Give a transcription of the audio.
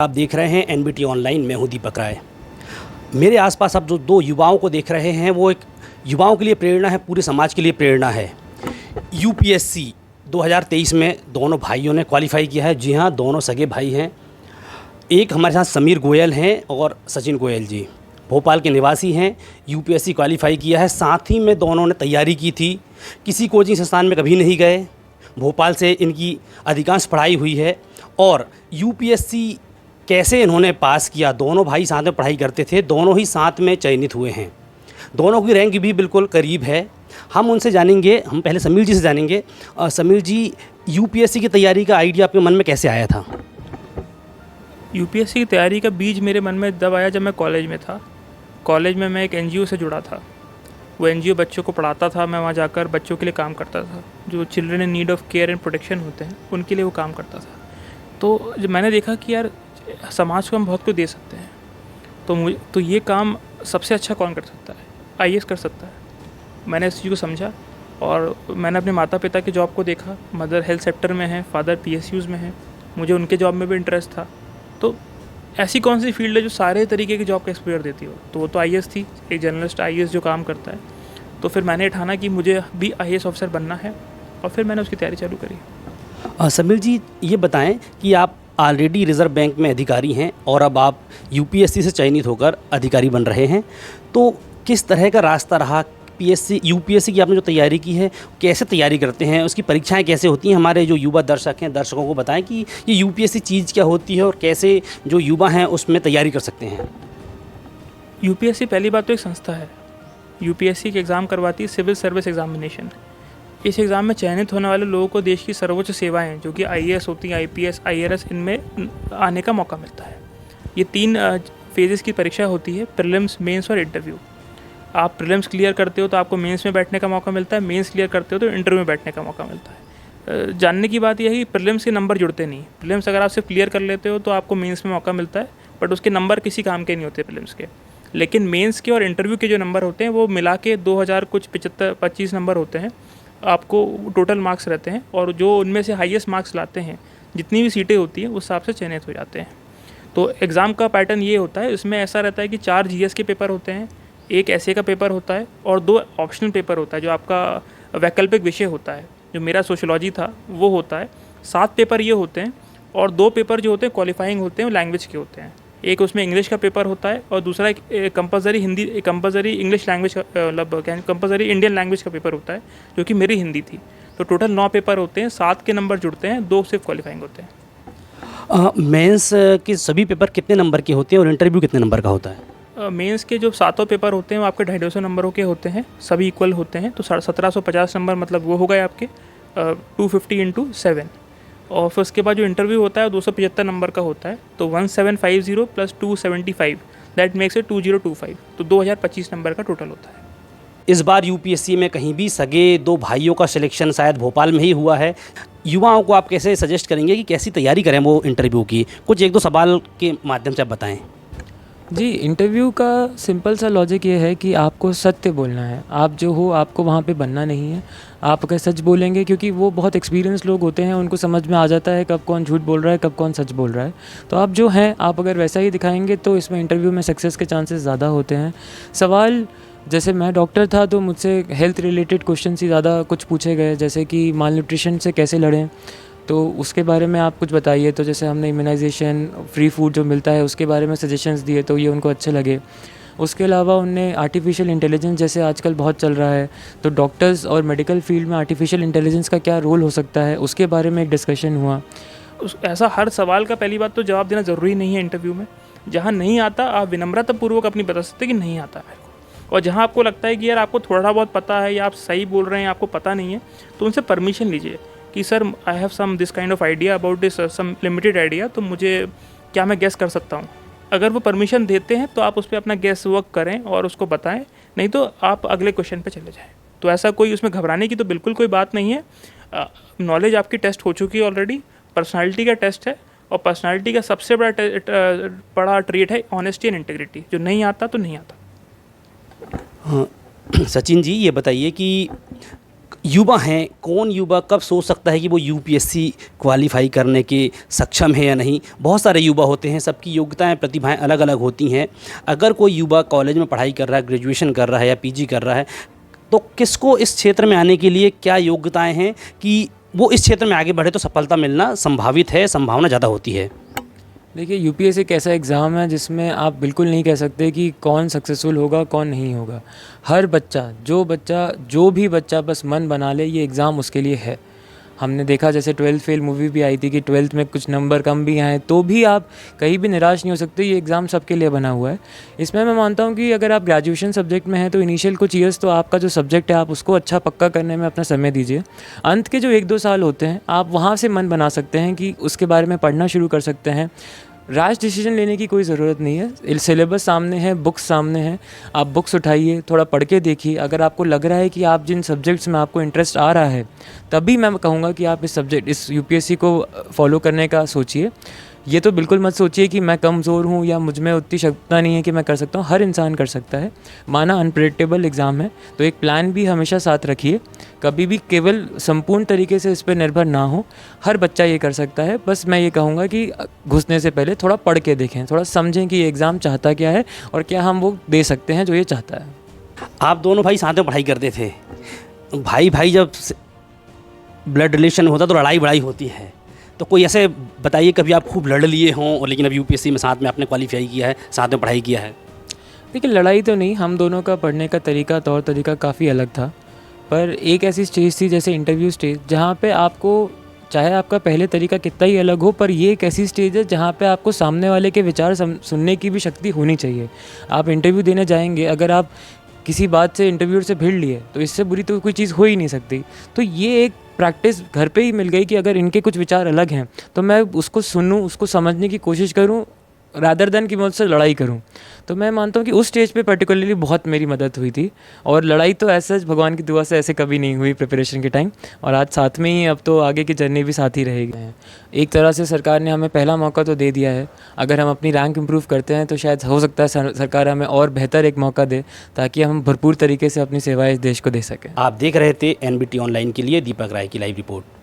आप देख रहे हैं एनबीटी ऑनलाइन। मैं हूं दीपक राय। मेरे आसपास आप जो दो युवाओं को देख रहे हैं वो एक युवाओं के लिए प्रेरणा है, पूरे समाज के लिए प्रेरणा है। यूपीएससी 2023 में दोनों भाइयों ने क्वालिफाई किया है। जी हाँ, दोनों सगे भाई हैं। एक हमारे साथ समीर गोयल हैं और सचिन गोयल जी भोपाल के निवासी हैं। यूपीएससी क्वालिफाई किया है, साथ ही में दोनों ने तैयारी की थी। किसी कोचिंग संस्थान में कभी नहीं गए। भोपाल से इनकी अधिकांश पढ़ाई हुई है। और यूपीएससी कैसे इन्होंने पास किया, दोनों भाई साथ में पढ़ाई करते थे, दोनों ही साथ में चयनित हुए हैं। दोनों की रैंक भी बिल्कुल करीब है। हम उनसे जानेंगे, हम पहले समीर जी से जानेंगे। समीर जी, यूपीएससी की तैयारी का आइडिया आपके मन में कैसे आया था? यूपीएससी की तैयारी का बीज मेरे मन में तब आया जब मैं कॉलेज में था। कॉलेज में मैं एक एनजीओ से जुड़ा था। वो एनजीओ बच्चों को पढ़ाता था। मैं वहाँ जाकर बच्चों के लिए काम करता था, जो children in need of care and protection होते हैं, उनके लिए वो काम करता था। तो जब मैंने देखा कि यार समाज को हम बहुत कुछ दे सकते हैं, तो ये काम सबसे अच्छा कौन कर सकता है? आईएएस कर सकता है। मैंने इस चीज़ को समझा और मैंने अपने माता पिता के जॉब को देखा। मदर हेल्थ सेक्टर में है, फादर पीएसयूज़ में है। मुझे उनके जॉब में भी इंटरेस्ट था। तो ऐसी कौन सी फील्ड है जो सारे तरीके की जॉब का एक्सपोजर देती हो? तो वो तो आईएएस थी, एक जर्नलिस्ट आईएएस जो काम करता है। तो फिर मैंने ठाना कि मुझे भी आईएएस ऑफिसर बनना है और फिर मैंने उसकी तैयारी चालू करी। समीर जी, ये बताएं कि आप ऑलरेडी रिज़र्व बैंक में अधिकारी हैं और अब आप यूपीएससी से चयनित होकर अधिकारी बन रहे हैं। तो किस तरह का रास्ता रहा? यूपीएससी की आपने जो तैयारी की है, कैसे तैयारी करते हैं, उसकी परीक्षाएं कैसे होती हैं? हमारे जो युवा दर्शक हैं, दर्शकों को बताएं कि ये यूपीएससी चीज़ क्या होती है और कैसे जो युवा हैं उसमें तैयारी कर सकते हैं। यूपीएससी पहली बात तो एक संस्था है। यूपीएससी के एग्ज़ाम करवाती है सिविल सर्विस एग्जामिनेशन। इस एग्ज़ाम में चयनित होने वाले लोगों को देश की सर्वोच्च सेवाएं, जो कि आईएएस होती हैं, आईपीएस, आईआरएस, इनमें आने का मौका मिलता है। ये 3 फेजेस की परीक्षा होती है, प्रीलिम्स, मेंस और इंटरव्यू। आप प्रीलिम्स क्लियर करते हो तो आपको मेंस में बैठने का मौका मिलता है, मेंस क्लियर करते हो तो इंटरव्यू में बैठने का मौका मिलता है। जानने की बात यह है कि प्रीलिम्स के नंबर जुड़ते नहीं। प्रीलिम्स अगर आप सिर्फ क्लियर कर लेते हो तो आपको मेंस में मौका मिलता है, बट उसके नंबर किसी काम के नहीं होते प्रीलिम्स के। लेकिन मेंस के और इंटरव्यू के जो नंबर होते हैं वो मिला के 2000 कुछ 25 नंबर होते हैं। आपको टोटल मार्क्स रहते हैं और जो उनमें से हाईएस्ट मार्क्स लाते हैं, जितनी भी सीटें होती हैं उस हिसाब से चयनित हो जाते हैं। तो एग्ज़ाम का पैटर्न ये होता है, इसमें ऐसा रहता है कि 4 जीएस के पेपर होते हैं, एक ऐसे का पेपर होता है और 2 ऑप्शनल पेपर होता है जो आपका वैकल्पिक विषय होता है। जो मेरा सोशियोलॉजी था वो होता है। 7 पेपर ये होते हैं और 2 पेपर जो होते हैं क्वालिफाइंग होते हैं, लैंग्वेज के होते हैं। एक उसमें इंग्लिश का पेपर होता है और दूसरा एक compulsory Hindi, compulsory English language का, मतलब कंपलसरी इंडियन लैंग्वेज का पेपर होता है, जो कि मेरी हिंदी थी। तो टोटल 9 पेपर होते हैं, 7 के नंबर जुड़ते हैं, 2 सिर्फ क्वालिफाइंग होते हैं। मेंस के सभी पेपर कितने नंबर के होते हैं और इंटरव्यू कितने नंबर का होता है? मेंस के जो 7 पेपर होते हैं वो आपके 250 नंबरों के होते हैं, सभी इक्वल होते हैं। तो 1750 नंबर, मतलब वो हो गए आपके 250 × 7। और फिर उसके बाद जो इंटरव्यू होता है 275 नंबर का होता है। तो 1750 + 275, दैट मेक्स इट 2025। तो 2025 नंबर का टोटल होता है। इस बार यूपीएससी में कहीं भी सगे 2 भाइयों का सिलेक्शन शायद भोपाल में ही हुआ है। युवाओं को आप कैसे सजेस्ट करेंगे कि कैसी तैयारी करें वो इंटरव्यू की? कुछ 1-2 सवाल के माध्यम से आप बताएं। जी, इंटरव्यू का सिंपल सा लॉजिक ये है कि आपको सत्य बोलना है। आप जो हो, आपको वहाँ पे बनना नहीं है। आप अगर सच बोलेंगे, क्योंकि वो बहुत एक्सपीरियंस लोग होते हैं, उनको समझ में आ जाता है कब कौन झूठ बोल रहा है, कब कौन सच बोल रहा है। तो आप जो हैं, आप अगर वैसा ही दिखाएंगे तो इसमें इंटरव्यू में सक्सेस के चांसेस ज़्यादा होते हैं। सवाल, जैसे मैं डॉक्टर था तो मुझसे हेल्थ रिलेटेड क्वेश्चन ही ज़्यादा कुछ पूछे गए, जैसे कि माल न्यूट्रिशन से कैसे लड़ें, तो उसके बारे में आप कुछ बताइए। तो जैसे हमने इम्यूनाइजेशन, फ्री फूड जो मिलता है उसके बारे में सजेशंस दिए, तो ये उनको अच्छे लगे। उसके अलावा उनने आर्टिफिशियल इंटेलिजेंस, जैसे आजकल बहुत चल रहा है, तो डॉक्टर्स और मेडिकल फील्ड में आर्टिफिशियल इंटेलिजेंस का क्या रोल हो सकता है, उसके बारे में एक डिस्कशन हुआ। ऐसा हर सवाल का पहली बात तो जवाब देना ज़रूरी नहीं है इंटरव्यू में। जहाँ नहीं आता आप विनम्रतापूर्वक अपनी बता सकते हैं कि नहीं आता मेरे को। और जहाँ आपको लगता है कि यार आपको थोड़ा बहुत पता है या आप सही बोल रहे हैं, आपको पता नहीं है, तो उनसे परमिशन लीजिए कि sir I have some this kind of idea about this, some limited idea, तो मुझे क्या मैं गेस कर सकता हूँ? अगर वो परमिशन देते हैं तो आप उस पर अपना गेस वर्क करें और उसको बताएं, नहीं तो आप अगले क्वेश्चन पे चले जाएं। तो ऐसा कोई उसमें घबराने की तो बिल्कुल कोई बात नहीं है। नॉलेज आपकी टेस्ट हो चुकी है ऑलरेडी। पर्सनालिटी का टेस्ट है और पर्सनालिटी का सबसे बड़ा ट्रेट है ऑनेस्टी एंड इंटीग्रिटी। जो नहीं आता तो नहीं आता। हाँ, सचिन जी, ये बताइए कि युवा हैं, कौन युवा कब सोच सकता है कि वो यूपीएससी क्वालिफाई करने के सक्षम है या नहीं? बहुत सारे युवा होते हैं, सबकी योग्यताएं प्रतिभाएं अलग अलग होती हैं। अगर कोई युवा कॉलेज में पढ़ाई कर रहा है, ग्रेजुएशन कर रहा है या पीजी कर रहा है, तो किसको इस क्षेत्र में आने के लिए क्या योग्यताएं हैं कि वो इस क्षेत्र में आगे बढ़े तो सफलता मिलना संभावित है, संभावना ज़्यादा होती है? देखिए, यूपीएससी एक ऐसा एग्ज़ाम है जिसमें आप बिल्कुल नहीं कह सकते कि कौन सक्सेसफुल होगा कौन नहीं होगा। हर बच्चा जो भी बच्चा बस मन बना ले, ये एग्ज़ाम उसके लिए है। हमने देखा जैसे 12th फेल मूवी भी आई थी कि 12th में कुछ नंबर कम भी आए तो भी आप कहीं भी निराश नहीं हो सकते। ये एग्ज़ाम सबके लिए बना हुआ है। इसमें मैं मानता हूँ कि अगर आप ग्रेजुएशन सब्जेक्ट में हैं तो इनिशियल कुछ ईयर्स तो आपका जो सब्जेक्ट है आप उसको अच्छा पक्का करने में अपना समय दीजिए। अंत के जो 1-2 साल होते हैं आप वहाँ से मन बना सकते हैं कि उसके बारे में पढ़ना शुरू कर सकते हैं। रैश डिसीजन लेने की कोई ज़रूरत नहीं है। सिलेबस सामने है, बुक्स सामने हैं, आप बुक्स उठाइए, थोड़ा पढ़ के देखिए। अगर आपको लग रहा है कि आप जिन सब्जेक्ट्स में आपको इंटरेस्ट आ रहा है, तभी मैं कहूँगा कि आप इस यूपीएससी को फॉलो करने का सोचिए। ये तो बिल्कुल मत सोचिए कि मैं कमज़ोर हूँ या मुझ में उतनी क्षमता नहीं है कि मैं कर सकता हूँ। हर इंसान कर सकता है। माना अनप्रेडिक्टेबल एग्ज़ाम है तो एक प्लान भी हमेशा साथ रखिए। कभी भी केवल संपूर्ण तरीके से इस पर निर्भर ना हो। हर बच्चा ये कर सकता है। बस मैं ये कहूँगा कि घुसने से पहले थोड़ा पढ़ के देखें, थोड़ा समझें कि ये एग्ज़ाम चाहता क्या है और क्या हम वो दे सकते हैं जो ये चाहता है। आप दोनों भाई साथ में पढ़ाई करते थे। भाई जब ब्लड रिलेशन होता तो लड़ाई बड़ाई होती है, तो कोई ऐसे बताइए कभी आप खूब लड़ लिए हों और लेकिन अब यूपीएससी में साथ में आपने क्वालिफाई किया है, साथ में पढ़ाई किया है? देखिए, लड़ाई तो नहीं, हम दोनों का पढ़ने का तौर तरीका काफ़ी अलग था। पर एक ऐसी स्टेज थी जैसे इंटरव्यू स्टेज, जहाँ पे आपको चाहे आपका पहले तरीका कितना ही अलग हो, पर ये एक ऐसी स्टेज है जहाँ पे आपको सामने वाले के विचार सुनने की भी शक्ति होनी चाहिए। आप इंटरव्यू देने जाएंगे, अगर आप किसी बात से इंटरव्यूअर से भिड़ लिए तो इससे बुरी तो कोई चीज़ हो ही नहीं सकती। तो ये एक प्रैक्टिस घर पे ही मिल गई कि अगर इनके कुछ विचार अलग हैं तो मैं उसको सुनूं, उसको समझने की कोशिश करूं, रादर देन कि मैं उससे लड़ाई करूं। तो मैं मानता हूं कि उस स्टेज पे पर्टिकुलरली बहुत मेरी मदद हुई थी। और लड़ाई तो ऐसा भगवान की दुआ से ऐसे कभी नहीं हुई प्रिपरेशन के टाइम, और आज साथ में ही, अब तो आगे की जर्नी भी साथ ही रहेगी। एक तरह से सरकार ने हमें पहला मौका तो दे दिया है। अगर हम अपनी रैंक इम्प्रूव करते हैं तो शायद हो सकता है सरकार हमें और बेहतर एक मौका दे, ताकि हम भरपूर तरीके से अपनी सेवाएं इस देश को दे सकें। आप देख रहे थे NBT ऑनलाइन के लिए दीपक राय की लाइव रिपोर्ट।